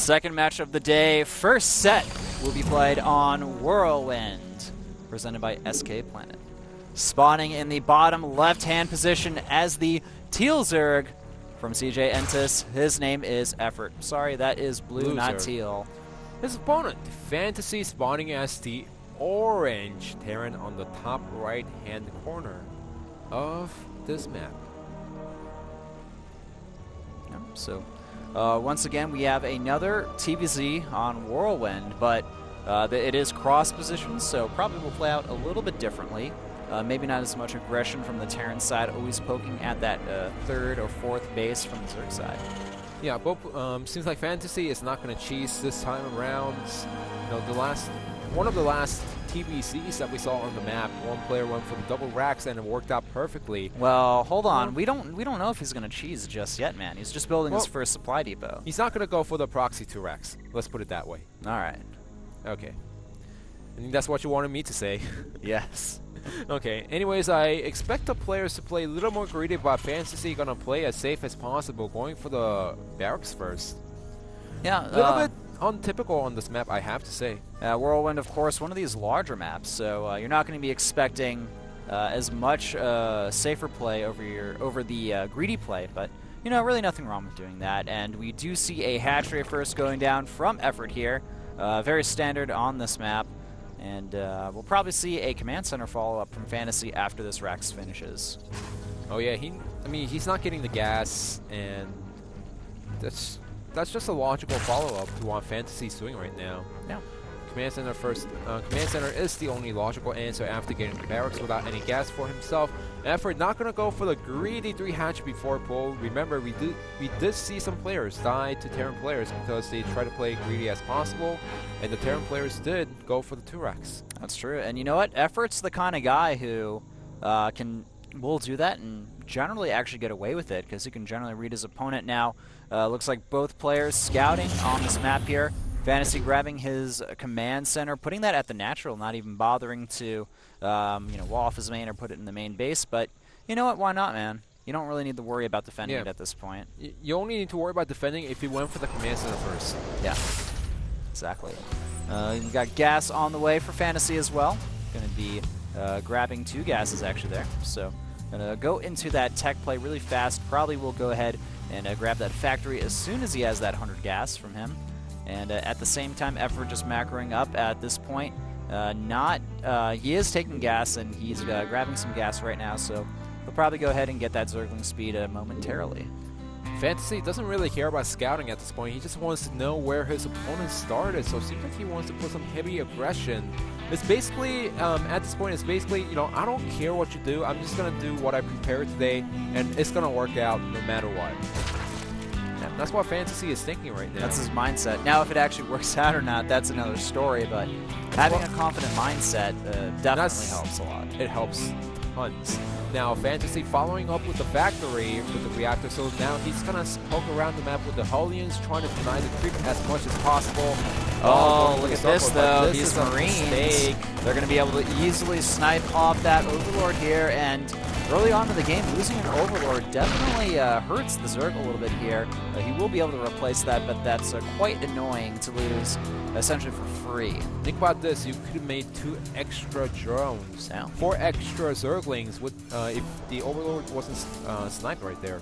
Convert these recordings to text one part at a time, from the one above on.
Second match of the day. First set will be played on Whirlwind, presented by SK Planet. Spawning in the bottom left-hand position as the teal Zerg from CJ Entis. His name is effOrt. Sorry, that is blue, not teal. His opponent, Fantasy, spawning as the orange Terran on the top right-hand corner of this map. So, once again, we have another TVZ on Whirlwind, but it is cross-positioned, so probably will play out a little bit differently. Maybe not as much aggression from the Terran side, always poking at that third or fourth base from the Zerg side. Yeah, both seems like Fantasy is not going to cheese this time around. You know, one of the last TVCs that we saw on the map, one player went for the double racks and it worked out perfectly. Well, hold on, we don't know if he's going to cheese just yet, man. He's just building his first supply depot. He's not going to go for the proxy 2 racks. Let's put it that way. All right. Okay. I think that's what you wanted me to say. Yes. Okay, anyways, I expect the players to play a little more greedy, but Fantasy gonna play as safe as possible, going for the barracks first. Yeah, a little bit untypical on this map, I have to say. Whirlwind, of course, one of these larger maps, so you're not going to be expecting as much safer play over the greedy play, but you know, really nothing wrong with doing that. And we do see a hatchery first going down from effOrt here, very standard on this map. And we'll probably see a command center follow-up from Fantasy after this Rax finishes. Oh yeah, I mean, he's not getting the gas, and that's just a logical follow-up to what Fantasy's doing right now. Yeah. Command center first. Command center is the only logical answer after getting the barracks without any gas for himself. effOrt not gonna go for the greedy 3 hatch before pull. Remember, we did see some players die to Terran players because they try to play greedy as possible, and the Terran players did go for the 2 racks. That's true, and you know what? effOrt's the kind of guy who will do that and generally actually get away with it because he can generally read his opponent. Now, looks like both players scouting on this map here. Fantasy grabbing his command center, putting that at the natural, not even bothering to, you know, wall off his main or put it in the main base. But you know what? Why not, man? You don't really need to worry about defending it at this point. You only need to worry about defending if you went for the command center first. Yeah, exactly. You got gas on the way for Fantasy as well. Going to be grabbing 2 gases actually there. So going to go into that tech play really fast. Probably will go ahead and grab that factory as soon as he has that 100 gas from him. And at the same time, effOrt just macroing up at this point. He is taking gas, and he's grabbing some gas right now, so he'll probably go ahead and get that Zergling speed momentarily. Fantasy doesn't really care about scouting at this point. He just wants to know where his opponent started, so it seems like he wants to put some heavy aggression. It's basically, at this point, it's basically, you know, I don't care what you do. I'm just going to do what I prepared today, and it's going to work out no matter what. That's what Fantasy is thinking right now. That's his mindset. Now, if it actually works out or not, that's another story, but having a confident mindset definitely helps a lot. It helps tons. Now, Fantasy following up with the factory with the reactor, so now he's going to poke around the map with the Hellions, trying to deny the creep as much as possible. Oh, look at this, though. These Marines, they're going to be able to easily snipe off that Overlord here, and early on in the game, losing an Overlord definitely hurts the Zerg a little bit here. He will be able to replace that, but that's quite annoying to lose essentially for free. Think about this, you could have made 2 extra drones, 4 extra Zerglings with, if the Overlord wasn't sniped right there.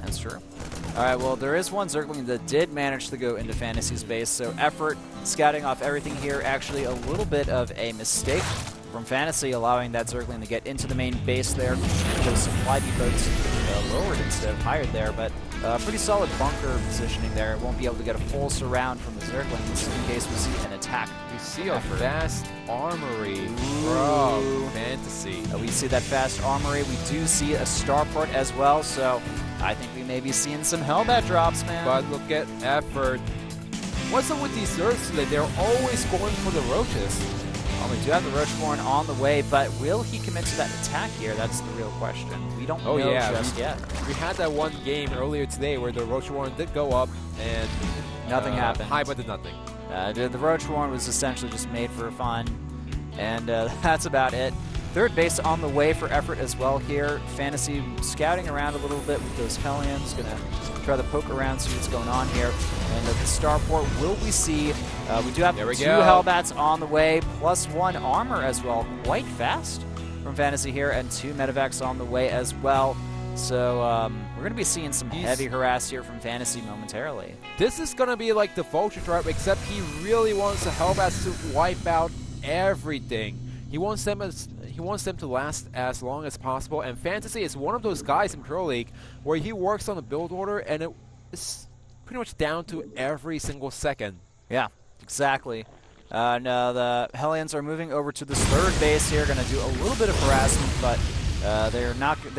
That's true. Alright, well, there is one Zergling that did manage to go into Fantasy's base, so effOrt scouting off everything here, actually a little bit of a mistake from Fantasy, allowing that Zergling to get into the main base there. Those supply depots lowered instead of higher there, but pretty solid bunker positioning there. It won't be able to get a full surround from the Zerglings in case we see an attack. We see a fast armory from Fantasy. We see that fast armory. We do see a starport as well, so I think we may be seeing some Hellbat drops, man. But look at effOrt. What's up with these Zergs today? They're always going for the Roaches. We do have the Roachborn on the way, but will he commit to that attack here? That's the real question. We don't know just yet. We had that one game earlier today where the Roachborn did go up and nothing happened. High but did nothing. The Roachborn was essentially just made for fun, and that's about it. Third base on the way for effOrt as well here. Fantasy scouting around a little bit with those Hellions. Going to try to poke around, see what's going on here. And at the starport, will we see... we do have 2 Hellbats on the way, +1 armor as well. Quite fast from Fantasy here, and 2 medevacs on the way as well. So we're going to be seeing some heavy harass here from Fantasy momentarily. This is going to be like the Vulture Trap, except he really wants the Hellbats to wipe out everything. He wants them to last as long as possible, and Fantasy is one of those guys in Pro League where he works on the build order, and it's pretty much down to every single second. Yeah, exactly. Now the Hellions are moving over to this third base here, going to do a little bit of harassment, but they're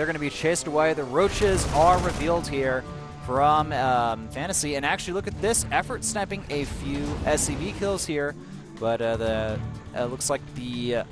going to be chased away. The Roaches are revealed here from Fantasy, and actually look at this, effOrt sniping a few SCV kills here, but looks like the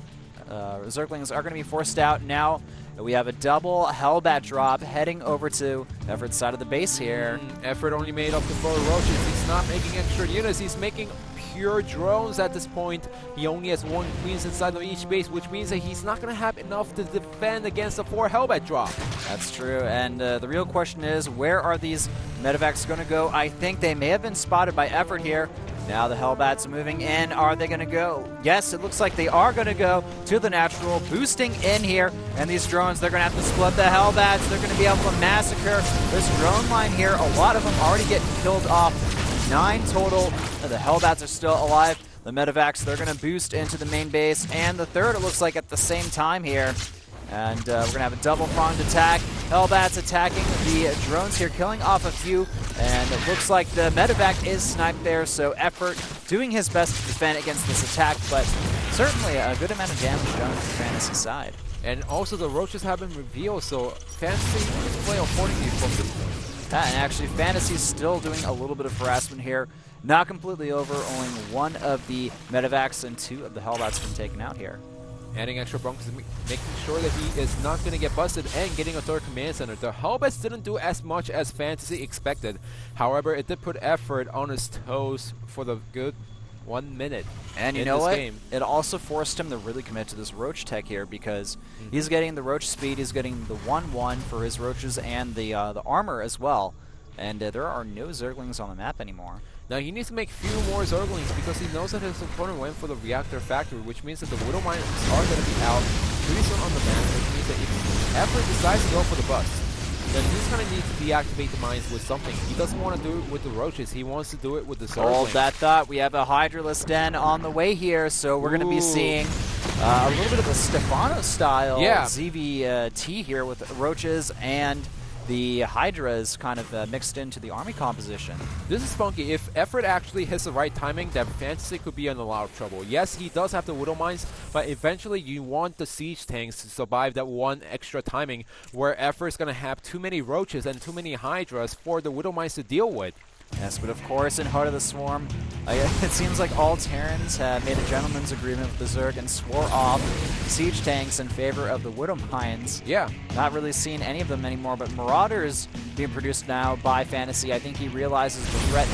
Zerglings are going to be forced out. Now we have a double Hellbat drop heading over to effOrt's side of the base here. effOrt only made up to 4 Roaches. He's not making extra units. He's making pure drones at this point. He only has 1 Queens inside of each base, which means that he's not going to have enough to defend against a 4 Hellbat drop. That's true, and the real question is, where are these medevacs going to go? I think they may have been spotted by effOrt here. Now the Hellbats moving in. Are they going to go? Yes, it looks like they are going to go to the natural, boosting in here. And these drones, they're going to have to split the Hellbats. They're going to be able to massacre this drone line here. A lot of them already getting killed off. 9 total. The Hellbats are still alive. The medevacs, they're going to boost into the main base. And the third, it looks like, at the same time here. And we're going to have a double-pronged attack. Hellbats attacking the drones here, killing off a few. And it looks like the medevac is sniped there, so effOrt doing his best to defend against this attack, but certainly a good amount of damage done on the Fantasy side. And also the Roaches have been revealed, so Fantasy needs to play accordingly from this point. And actually Fantasy's still doing a little bit of harassment here. Not completely over, only 1 of the medevacs and 2 of the Hellbats been taken out here. Adding extra bunkers, making sure that he is not going to get busted, and getting a 3rd command center. The Hellbats didn't do as much as Fantasy expected. However, it did put effOrt on his toes for the good 1 minute. And you know what? It also forced him to really commit to this Roach tech here, because he's getting the Roach speed, he's getting the 1-1 for his Roaches, and the armor as well. And there are no Zerglings on the map anymore. Now he needs to make few more Zerglings because he knows that his opponent went for the Reactor Factory, which means that the Widow Mines are going to be out pretty soon on the map, which means that if effOrt decides to go for the bust, then he's going to need to deactivate the mines with something. He doesn't want to do it with the Roaches, he wants to do it with the Zerglings. Hold that thought, we have a Hydraless Den on the way here, so we're going to be seeing a little bit of a Stefano-style ZvT here with Roaches and the Hydras kind of mixed into the army composition. This is funky. If effOrt actually hits the right timing, then Fantasy could be in a lot of trouble. Yes, he does have the Widow Mines, but eventually you want the Siege Tanks to survive that 1 extra timing where effOrt is going to have too many Roaches and too many Hydras for the Widow Mines to deal with. Yes, but of course, in Heart of the Swarm, it seems like all Terrans have made a gentleman's agreement with the Zerg and swore off siege tanks in favor of the Widow Mines. Yeah. Not really seeing any of them anymore, but Marauders being produced now by Fantasy. I think he realizes the threat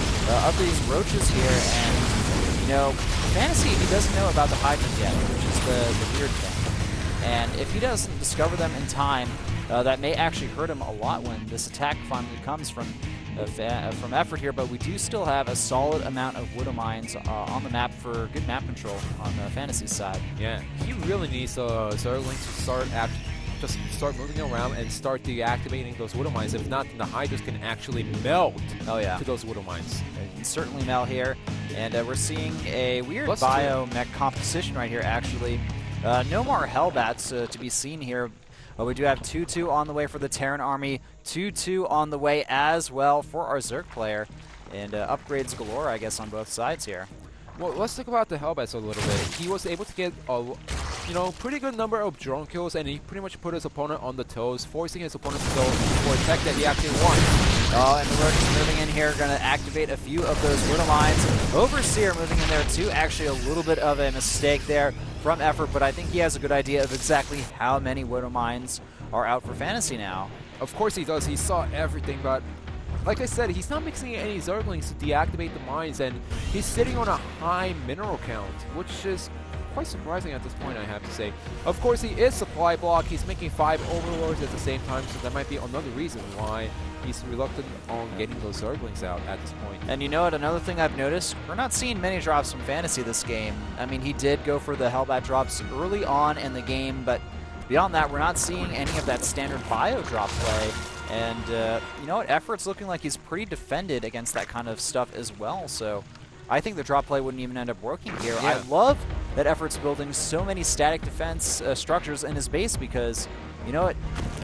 of these Roaches here, and, you know, Fantasy, he doesn't know about the Hydras yet, which is the weird thing. And if he doesn't discover them in time, that may actually hurt him a lot when this attack finally comes from effOrt here, but we do still have a solid amount of Widow Mines on the map for good map control on the Fantasy side. Yeah, he really needs Zerglings to start moving around and start deactivating those Widow Mines. If not, then the Hydras can actually melt to those Widow Mines. They can certainly melt here, and we're seeing a weird biomech composition right here, actually. No more Hellbats to be seen here. But we do have 2-2 on the way for the Terran army, 2-2 on the way as well for our Zerg player, and upgrades galore, I guess, on both sides here. Well, let's talk about the Hellbats a little bit. He was able to get a pretty good number of drone kills, and he pretty much put his opponent on the toes, forcing his opponent to go for a tech that he actually won. Oh, and the Roaches moving in here, going to activate a few of those Widow Mines. Overseer moving in there too, actually a little bit of a mistake there from effOrt, but I think he has a good idea of exactly how many Widow Mines are out for Fantasy now. Of course he does. He saw everything, but like I said, he's not mixing any Zerglings to deactivate the mines, and he's sitting on a high mineral count, which is quite surprising at this point, I have to say. Of course, he is supply block. He's making 5 Overlords at the same time, so that might be another reason why he's reluctant on getting those Zerglings out at this point. And you know what? Another thing I've noticed, we're not seeing many drops from Fantasy this game. I mean, he did go for the Hellbat drops early on in the game, but beyond that, we're not seeing any of that standard bio drop play. And you know what? efOrt's looking like he's pretty defended against that kind of stuff as well. So I think the drop play wouldn't even end up working here. Yeah. I love that efOrt's building so many static defense structures in his base because, you know what?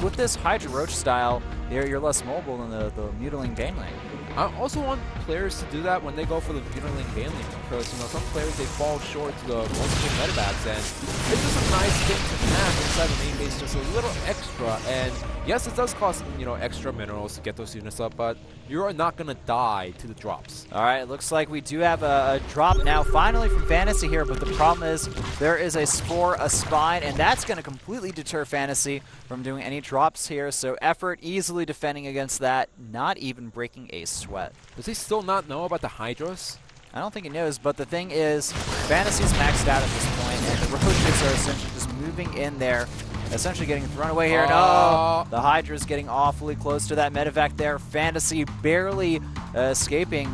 With this Hydra Roach style, you're less mobile than the Mutiling Baneling. I also want players to do that when they go for the Mutiling Baneling because, you know, some players, they fall short to the multiple medevacs, and it's just a nice thing to have inside the main base, just a little extra. And yes, it does cost, you know, extra minerals to get those units up, but you are not going to die to the drops. All right, it looks like we do have a drop now finally from Fantasy here, but the problem is there is a Spore, a Spine, and that's going to completely deter Fantasy from doing any drops here. So effOrt easily defending against that, not even breaking a sweat. Does he still not know about the Hydras? I don't think he knows, but the thing is, Fantasy's maxed out at this point, and the Roaches are essentially just moving in there, essentially getting thrown away here. No! The Hydra's getting awfully close to that medevac there. Fantasy barely escaping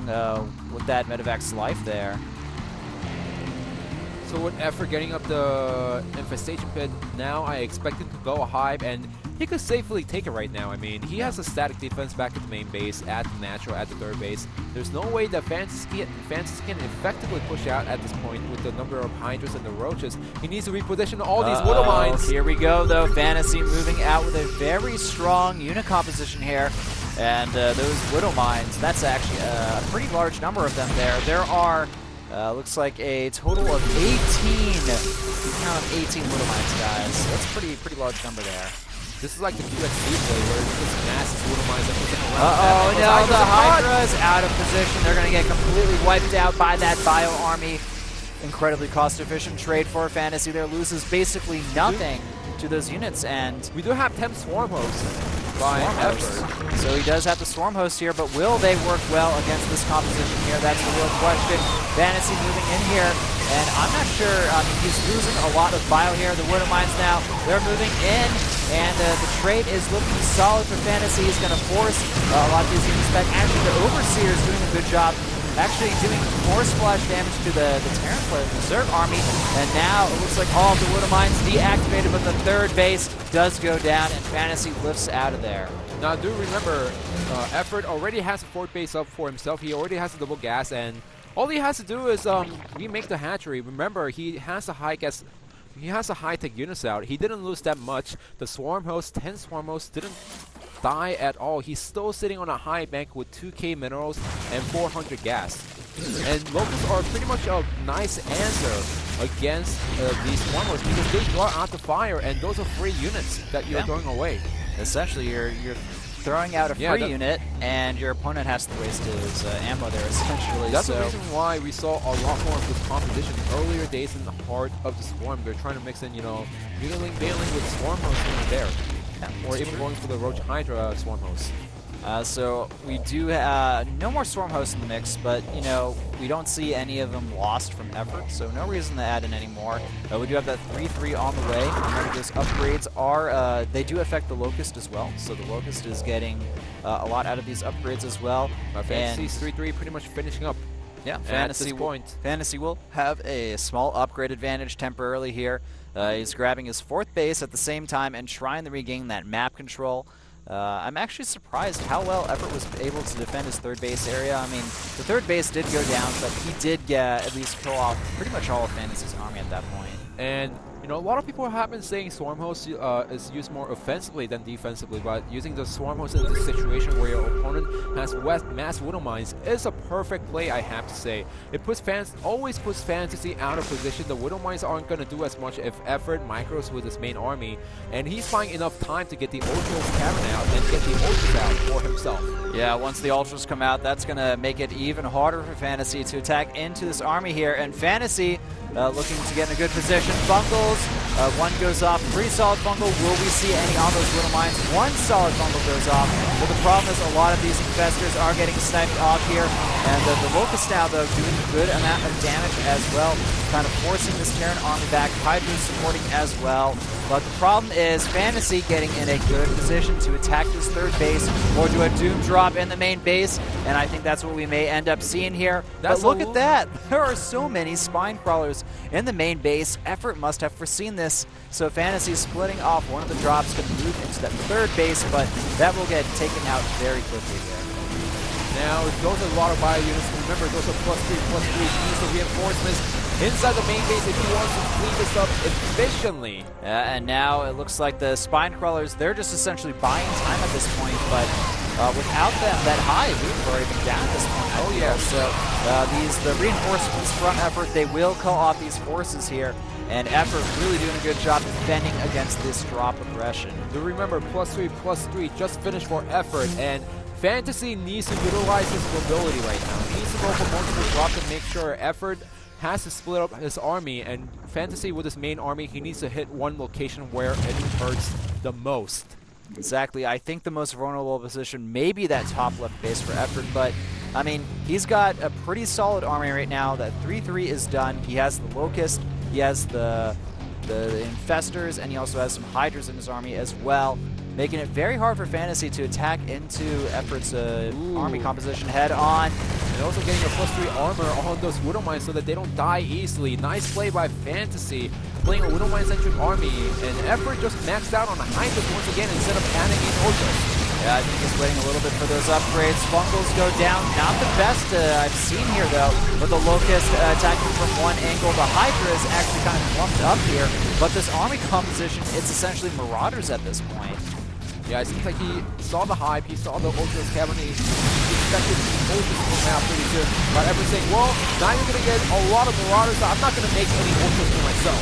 with that medevac's life there. So with effOrt getting up the Infestation Pit, now I expect him to go a Hive, and he could safely take it right now. I mean, he has a static defense back at the main base, at the natural, at the third base. There's no way that Fantasy can effectively push out at this point with the number of Hydras and the Roaches. He needs to reposition all these Widow Mines. Here we go, though. Fantasy moving out with a very strong unit composition here. And those Widow Mines, that's actually a pretty large number of them there. There are... looks like a total of 18. You count 18 Widow Mines, guys. So that's a pretty large number there. This is like the QXD play where it's just massive Widow Mines that puts them Oh around. no, the Hydra's out of position. They're going to get completely wiped out by that Bio Army. Incredibly cost-efficient trade for Fantasy there. Loses basically nothing to those units, and we do have 10 Swarm Hosts by effOrt. So he does have the Swarm Host here, but will they work well against this composition here? That's the real question. Fantasy moving in here, and I'm not sure. I mean, he's losing a lot of bio here. The Widow Mines now, they're moving in, and the trade is looking solid for Fantasy. He's going to force a lot of these units back. Actually, the Overseer is doing a good job, actually doing more splash damage to the Terran player, the Zerg army, and now it looks like all of the Widow Mines deactivated, but the third base does go down, and Fantasy lifts out of there. Now, do remember, effOrt already has a fort base up for himself. He already has a double gas, and all he has to do is remake the hatchery. Remember, he has a high gas. He has a high-tech units out. He didn't lose that much. The Swarm Host, 10 Swarm Hosts, didn't die at all. He's still sitting on a high bank with 2k minerals and 400 gas. And Locusts are pretty much a nice answer against these Swarm Hosts because they draw out the fire, and those are free units that you're throwing away. Essentially, you're throwing out a free unit, and your opponent has to waste his ammo there, essentially. That's the reason why we saw a lot more of this competition earlier days in the heart of the Swarm. They're trying to mix in, you know, Mutiling Baneling with Swarm Hosts in there. Yeah, or even going for the Roach Hydra Swarm Hosts. So we do no more Swarm Hosts in the mix, but you know we don't see any of them lost from effOrt, so no reason to add in any more. We do have that 3-3 on the way. Remember, those upgrades are they do affect the Locust as well, so the Locust is getting a lot out of these upgrades as well. Fantasy's 3-3 pretty much finishing up. Yeah, Fantasy will have a small upgrade advantage temporarily here. He's grabbing his 4th base at the same time and trying to regain that map control. I'm actually surprised how well effOrt was able to defend his 3rd base area. I mean, the 3rd base did go down, but he did at least kill off pretty much all of Fantasy's army at that point. And you know, a lot of people have been saying Swarm Host is used more offensively than defensively, but using the Swarm Host in this situation where your opponent has mass Widow Mines is a perfect play, I have to say. It always puts Fantasy out of position. The Widow Mines aren't going to do as much if effOrt micros with his main army, and he's finding enough time to get the Ultras Cavern out and get the Ultras out for himself. Yeah, once the Ultras come out, that's going to make it even harder for Fantasy to attack into this army here, and Fantasy looking to get in a good position. Fungal fungles. One goes off. Pretty solid fungal. Will we see any on those little mines? One solid fungal goes off. But the problem is a lot of these infestors are getting sniped off here. And the Locust now, though, doing a good amount of damage as well. Kind of forcing this Terran army back. Hydra supporting as well. But the problem is Fantasy getting in a good position to attack this third base or do a Doom drop in the main base. And I think that's what we may end up seeing here. But look at that. There are so many spine crawlers in the main base. effOrt must have foreseen this. So Fantasy splitting off one of the drops to move into that third base, but that will get taken out very quickly there. Now, those are a lot of bio units. Remember, those are +3/+3. He needs the reinforcements inside the main base if he wants to clean this up efficiently. And now it looks like the spine crawlers, they're just essentially buying time at this point, but without that hive, we've already been down at this point. Oh yeah. So the reinforcements from effOrt, they will call off these forces here. And effOrt really doing a good job defending against this drop aggression. Do remember, +3/+3 just finished for effOrt, and Fantasy needs to utilize his mobility right now. He needs to go for multiple drops to make sure effOrt has to split up his army, and Fantasy with his main army, he needs to hit one location where it hurts the most. Exactly. I think the most vulnerable position may be that top left base for effOrt, but I mean, he's got a pretty solid army right now. That 3/3 is done. He has the Locust, he has the Infestors, and he also has some Hydras in his army as well, making it very hard for Fantasy to attack into effOrt's army composition head on. And also getting a +3 armor on those Widow Mines so that they don't die easily. Nice play by Fantasy, playing a Widow Mine-centric army, and effOrt just maxed out on the Hydras once again instead of adding in Ultras. Yeah, I think he's waiting a little bit for those upgrades. Fungals go down. Not the best I've seen here, though, with the Locust attacking from one angle. The Hydra is actually kind of lumped up here, but this army composition, it's essentially Marauders at this point. Yeah, it seems like he saw the hype, he saw the Ultras Cavern, he expected the Ultras to come out pretty soon. But everyone's saying, well, now you're going to get a lot of Marauders, so I'm not going to make any Ultras for myself.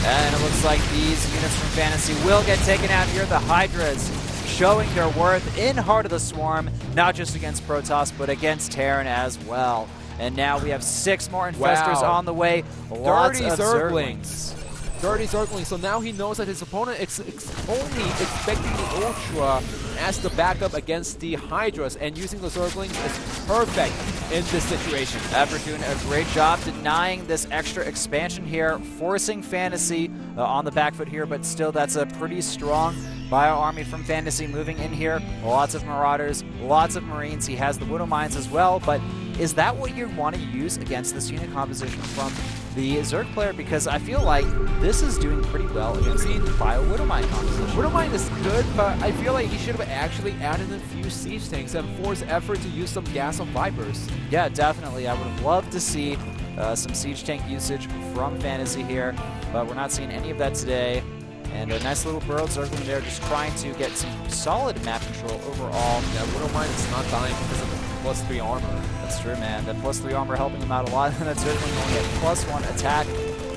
And it looks like these units from Fantasy will get taken out here. The Hydras showing their worth in Heart of the Swarm, not just against Protoss, but against Terran as well. And now we have 6 more Infestors on the way. Lots of Zerglings. 30 Zerglings, so now he knows that his opponent is only expecting the Ultra as the backup against the Hydras, and using the Zerglings is perfect in this situation. effOrt doing a great job denying this extra expansion here, forcing Fantasy on the back foot here, but still that's a pretty strong bio army from Fantasy moving in here. Lots of Marauders, lots of Marines. He has the Widow Mines as well, but is that what you want to use against this unit composition from the Zerg player? Because I feel like this is doing pretty well against the bio Widow Mine composition. Widow Mine is good, but I feel like he should have actually added a few siege tanks and forced effOrt to use some gas on Vipers. Yeah, definitely. I would have loved to see some siege tank usage from Fantasy here, but we're not seeing any of that today. And a nice little burrowed Zergling there, just trying to get some solid map control overall. Yeah, Widow Mine is not dying because of the +3 armor. That's true, man. That +3 armor helping him out a lot, and that Zergling only at +1 attack.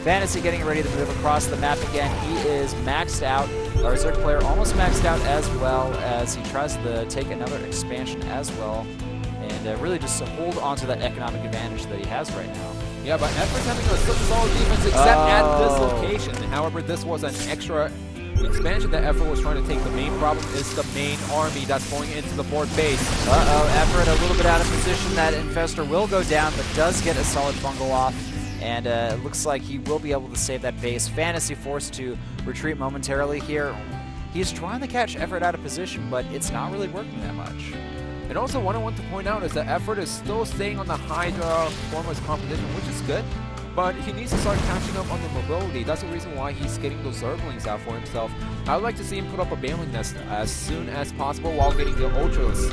Fantasy getting ready to move across the map again. He is maxed out. Our Zerg player almost maxed out as well as he tries to take another expansion as well. And really just to hold on to that economic advantage that he has right now. Yeah, but effOrt's having such a solid defense except at this location. However, this was an extra expansion that effOrt was trying to take. The main problem is the main army that's going into the fourth base. effOrt a little bit out of position. That Infestor will go down, but does get a solid fungal off. And it looks like he will be able to save that base. Fantasy forced to retreat momentarily here. He's trying to catch effOrt out of position, but it's not really working that much. And also, what I want to point out is that effOrt is still staying on the Hydra Foremost competition, which is good, but he needs to start catching up on the mobility. That's the reason why he's getting those Zerglings out for himself. I would like to see him put up a Baneling Nest as soon as possible while getting the Ultras.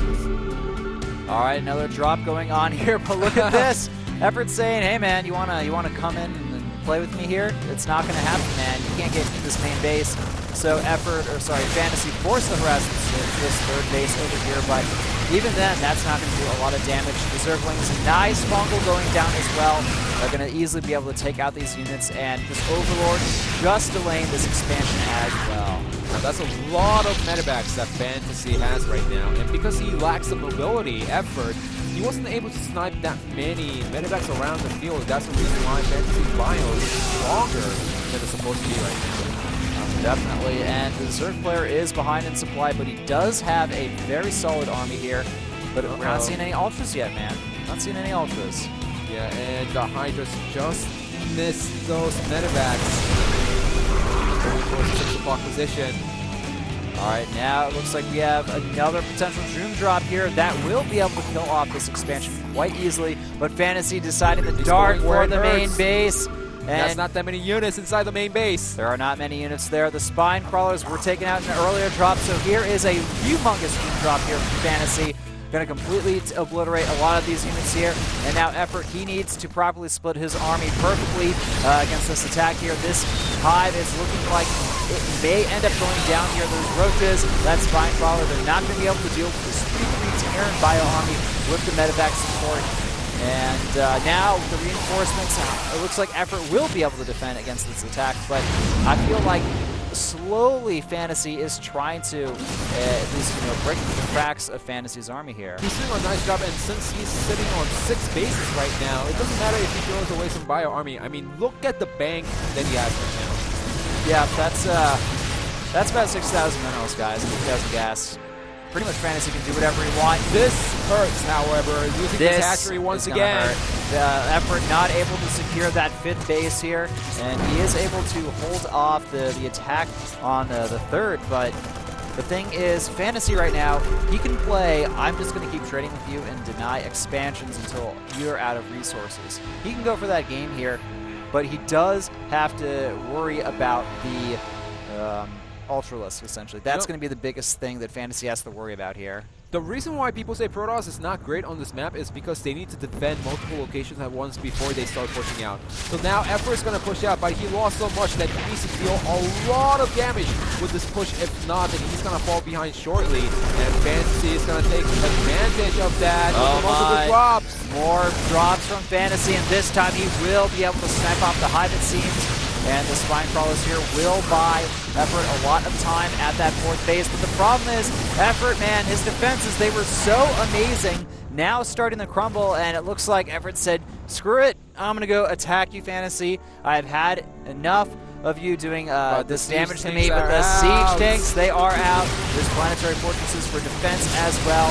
All right, another drop going on here, but look at this. effOrt's saying, hey man, you wanna come in and play with me here? It's not gonna happen, man. You can't get into this main base. So Fantasy forced the harassment to this third base over here, but even then, that's not going to do a lot of damage. The Zerglings, nice fungal going down as well. They're going to easily be able to take out these units, and this Overlord just delaying this expansion as well. Now that's a lot of metabacks that Fantasy has right now, and because he lacks the mobility effort, he wasn't able to snipe that many metabacks around the field. That's the reason why Fantasy's bio is stronger than it's supposed to be right now. Definitely, and the Zerg player is behind in supply, but he does have a very solid army here. But we're not seeing any ultras yet, man. Not seeing any ultras. Yeah, and the Hydras just missed those medevacs. Going towards the 6 o'clock position. Alright, now it looks like we have another potential Doom drop here that will be able to kill off this expansion quite easily, but Fantasy deciding to dart for the main base. And that's not that many units inside the main base. There are not many units there. The Spine Crawlers were taken out in an earlier drop, so here is a humongous Doom drop here from Fantasy. Going to completely obliterate a lot of these units here. And now effOrt, he needs to properly split his army perfectly against this attack here. This hive is looking like it may end up going down here. There's roaches, that Spine Crawler. They're not going to be able to deal with this 3-3 Terran Bio army with the medevac support. And now with the reinforcements, it looks like effOrt will be able to defend against this attack. But I feel like slowly Fantasy is trying to at least break through the cracks of Fantasy's army here. He's doing a nice job, and since he's sitting on 6 bases right now, it doesn't matter if he throws away some bio army. I mean, look at the bank that he has right now. Yeah, that's about 6,000 minerals, guys, and 2,000 gas. Pretty much Fantasy can do whatever he wants. This hurts, however, losing this hatchery once again. effOrt not able to secure that 5th base here, and he is able to hold off the attack on the 3rd, but the thing is, Fantasy right now, he can play, I'm just going to keep trading with you and deny expansions until you're out of resources. He can go for that game here, but he does have to worry about the Ultralisk, essentially. That's going to be the biggest thing that Fantasy has to worry about here. The reason why people say Protoss is not great on this map is because they need to defend multiple locations at once before they start pushing out. So now effOrt is going to push out, but he lost so much that he needs to deal a lot of damage with this push. If not, then he's going to fall behind shortly. And Fantasy is going to take advantage of that. Oh my. Drops. More drops from Fantasy, and this time he will be able to snipe off the hive, it seems. And the Spine Crawlers here will buy effOrt a lot of time at that 4th base. But the problem is, effOrt, man, his defenses, they were so amazing. Now starting to crumble, and it looks like effOrt said, screw it, I'm going to go attack you, Fantasy. I've had enough of you doing this damage to me, but the siege tanks, they are out. There's planetary fortresses for defense as well.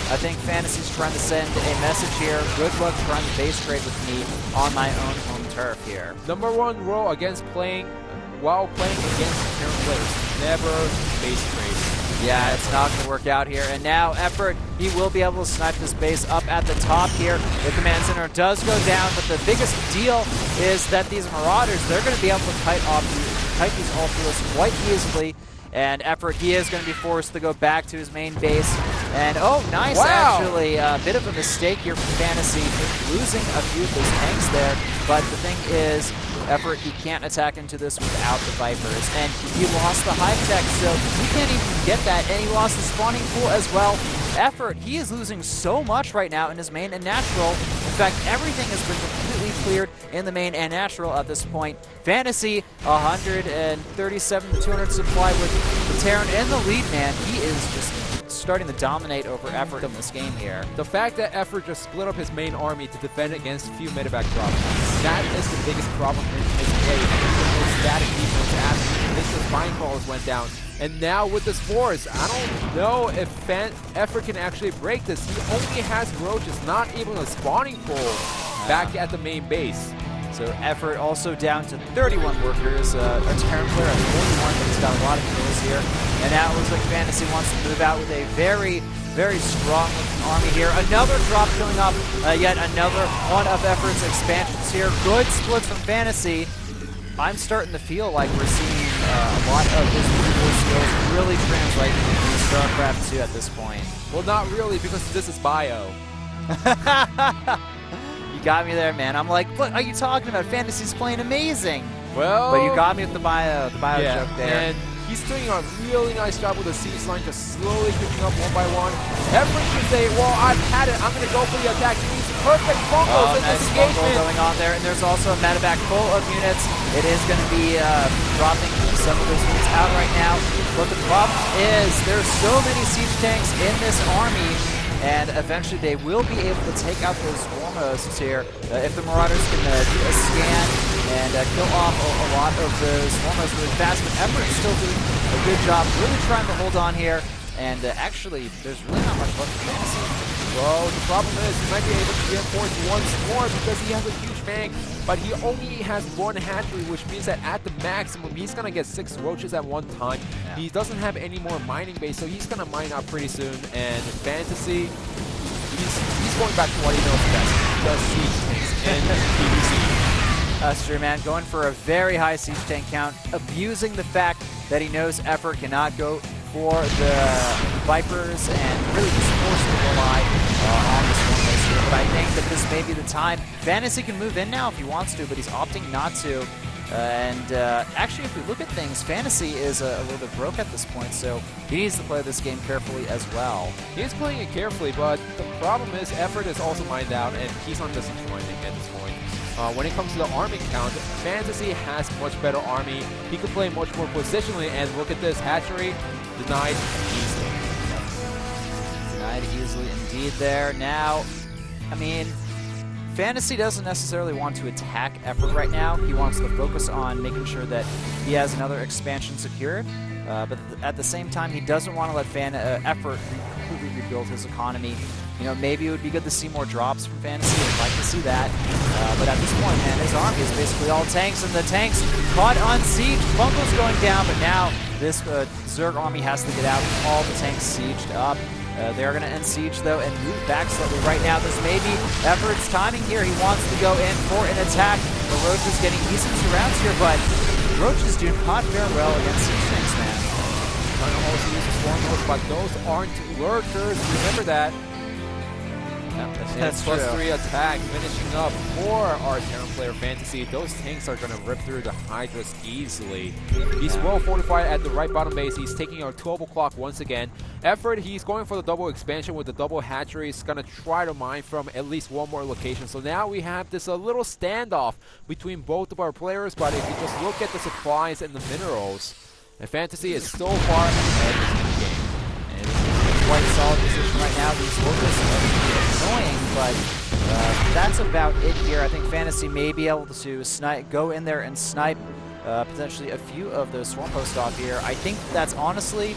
I think Fantasy's trying to send a message here. Good luck trying to base trade with me on my own home turf here. Number 1 rule while playing against Terran players, never base trade. Yeah, it's not going to work out here. And now effOrt, he will be able to snipe this base up at the top here. The command center does go down, but the biggest deal is that these Marauders, they're going to be able to kite these Ultralisks quite easily. And effOrt, he is going to be forced to go back to his main base. And oh, nice, actually. A bit of a mistake here from Fantasy, losing a few of those tanks there. But the thing is, effOrt, he can't attack into this without the Vipers. And he lost the hive tech, so he can't even get that. And he lost the spawning pool as well. effOrt, he is losing so much right now in his main and natural. In fact, everything has been completely cleared in the main and natural at this point. Fantasy, 137 to 200 supply with the Terran in the lead, man. He is just starting to dominate over effOrt in this game here. The fact that effOrt just split up his main army to defend against a few medevac drops, that is the biggest problem in his play. His static defense after the Spine Crawlers went down. And now with this force, I don't know if effOrt can actually break this. He only has roaches, not even a spawning pool back at the main base. So effOrt also down to 31 workers. A Terran player at 41, but he's got a lot of kills here. And now it looks like Fantasy wants to move out with a very, very strong looking army here. Another drop filling up yet another one of effOrt's expansions here. Good splits from Fantasy. I'm starting to feel like we're seeing a lot of his movable skills really translate into StarCraft 2 at this point. Well, not really, because this is bio. You got me there, man. I'm like, what are you talking about? Fantasy's playing amazing. Well, but you got me with the bio joke there. And he's doing a really nice job with the siege line, just slowly picking up one by one. Everyone should say, well, I've had it. I'm going to go for the attack. He needs perfect fungos in this engagement. Going on there, and there's also a medevac full of units. It is going to be dropping some of those units out right now. But the problem is there's so many siege tanks in this army and eventually they will be able to take out those Swarm hosts here. If the Marauders can do a scan and kill off a lot of those Swarm hosts really fast, but effOrt is still doing a good job, really trying to hold on here, and actually, there's really not much left for Fantasy. Well, the problem is he might be able to reinforce once more because he has a huge bank, but he only has one hatchery, which means that at the maximum, he's going to get 6 roaches at one time. Yeah. He doesn't have any more mining base, so he's going to mine out pretty soon. And Fantasy, he's going back to what he knows best. The siege tanks and PvC. That's true, man. Going for a very high siege tank count, abusing the fact that he knows effOrt cannot go for the Vipers and really just force to rely on this one place here. But I think that this may be the time. Fantasy can move in now if he wants to, but he's opting not to. Actually, if we look at things, Fantasy is a little bit broke at this point, so he needs to play this game carefully as well. He is playing it carefully, but the problem is effOrt is also mined out, and he's on disappointing at this point. When it comes to the army count, Fantasy has much better army. He could play much more positionally, and look at this hatchery. Denied easily. Denied easily indeed there. Now, I mean, Fantasy doesn't necessarily want to attack effOrt right now. He wants to focus on making sure that he has another expansion secured. But at the same time, he doesn't want to let effOrt completely rebuild his economy. You know, maybe it would be good to see more drops from Fantasy. I'd like to see that. But at this point, man, his army is basically all tanks, and the tanks caught on siege. Funkel's going down, but now this Zerg army has to get out with all the tanks sieged up. They are going to end siege, though, and move back slightly right now. This may be effOrt's timing here. He wants to go in for an attack. The Roach is getting decent surrounds here, but Roaches do not fare well against siege tanks, man. Trying to also use the Swarm hosts, but those aren't lurkers. Remember that. That's plus true. 3 attack, finishing up for our Terran player Fantasy. Those tanks are going to rip through the Hydras easily. He's well fortified at the right bottom base. He's taking our 12 o'clock once again. effOrt, he's going for the double expansion with the double hatchery. He's going to try to mine from at least one more location. So now we have this little standoff between both of our players. But if you just look at the supplies and the minerals, and Fantasy is so far ahead in the game. Quite solid position right now. These locusts are annoying, but that's about it here. I think Fantasy may be able to go in there and snipe potentially a few of those Swarm hosts off here. I think that's honestly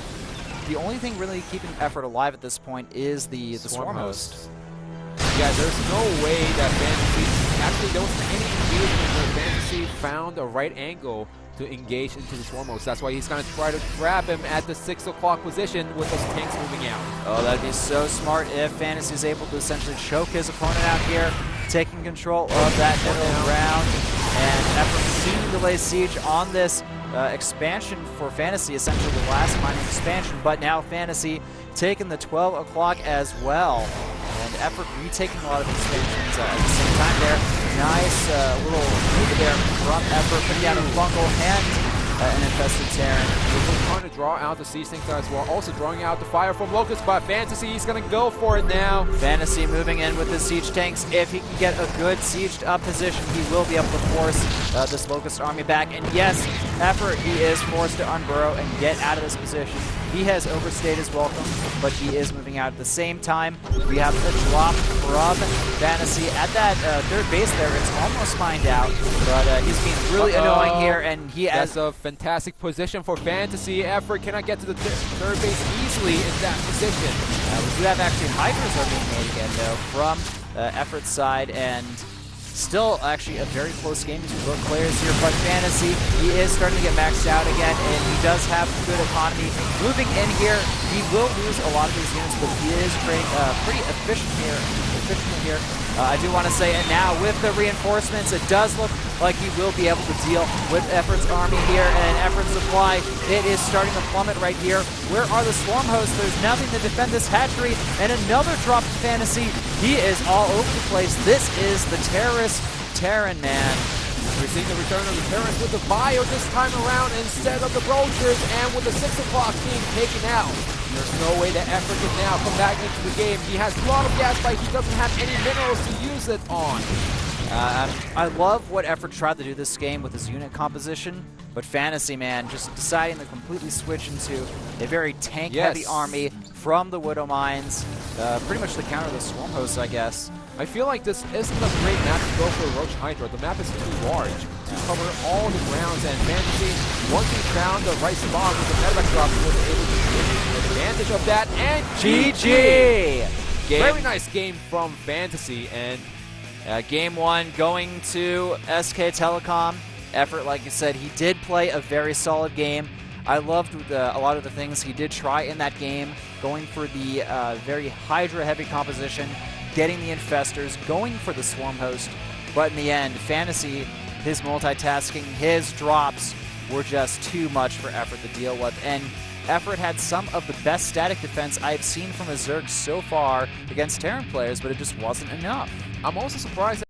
the only thing really keeping effOrt alive at this point is the Swarm host. Yeah, there's no way that Fantasy, actually there wasn't any engagement where Fantasy found a right angle to engage into the Swarm host. That's why he's going to try to grab him at the 6 o'clock position with those tanks moving out. Oh, that'd be so smart if Fantasy is able to essentially choke his opponent out here, taking control of that middle round, and effOrt continuing to lay siege on this expansion for Fantasy, essentially the last mining expansion, but now Fantasy taking the 12 o'clock as well. And effOrt retaking a lot of expansions at the same time there. Nice little move there from effOrt, putting down a Fungal and an infested Terran. We're trying to draw out the siege tanks as well, also drawing out the fire from Locust, but Fantasy, he's going to go for it now. Fantasy moving in with the siege tanks. If he can get a good sieged up position, he will be able to force this Locust army back. And yes, effOrt, he is forced to unburrow and get out of this position. He has overstayed his welcome, but he is moving out. At the same time, we have the drop from Fantasy at that third base there. It's almost mined out, but he's being really annoying here, and he has a fantastic position for Fantasy. effOrt cannot get to the third base easily in that position. We do have actually Hydras are being made again, though, from effOrt's side, and still actually a very close game between both players here, but Fantasy, he is starting to get maxed out again, and he does have good economy. Moving in here, he will lose a lot of these units, but he is trading pretty efficiently here. I do want to say, and now with the reinforcements, it does look like he will be able to deal with effOrt's army here, and effOrt's supply, it is starting to plummet right here. Where are the Swarm hosts? There's nothing to defend this hatchery, and another drop to Fantasy. He is all over the place. This is the terrorist Terran, man. We're seeing the return of the Terrans with the bio this time around instead of the Roaches, and with the 6 o'clock being taken out. There's no way that effOrt can now come back into the game. He has a lot of gas, but he doesn't have any minerals to use it on. I love what effOrt tried to do this game with his unit composition, but Fantasy, man, just deciding to completely switch into a very tank-heavy army, from the Widow Mines. Pretty much the counter of the Swarm Host, I guess. I feel like this isn't a great map to go for a Roach Hydra. The map is too large to cover all the grounds, and Fantasy, once he found the right spot with the medevac drop, he was able to take advantage of that, and GG! Very nice game from Fantasy, and Game 1 going to SK Telecom. effOrt, like I said, he did play a very solid game. I loved a lot of the things he did try in that game, going for the very Hydra-heavy composition, getting the Infestors, going for the Swarm Host, but in the end, Fantasy, his multitasking, his drops were just too much for effOrt to deal with, and effOrt had some of the best static defense I've seen from a Zerg so far against Terran players, but it just wasn't enough. I'm also surprised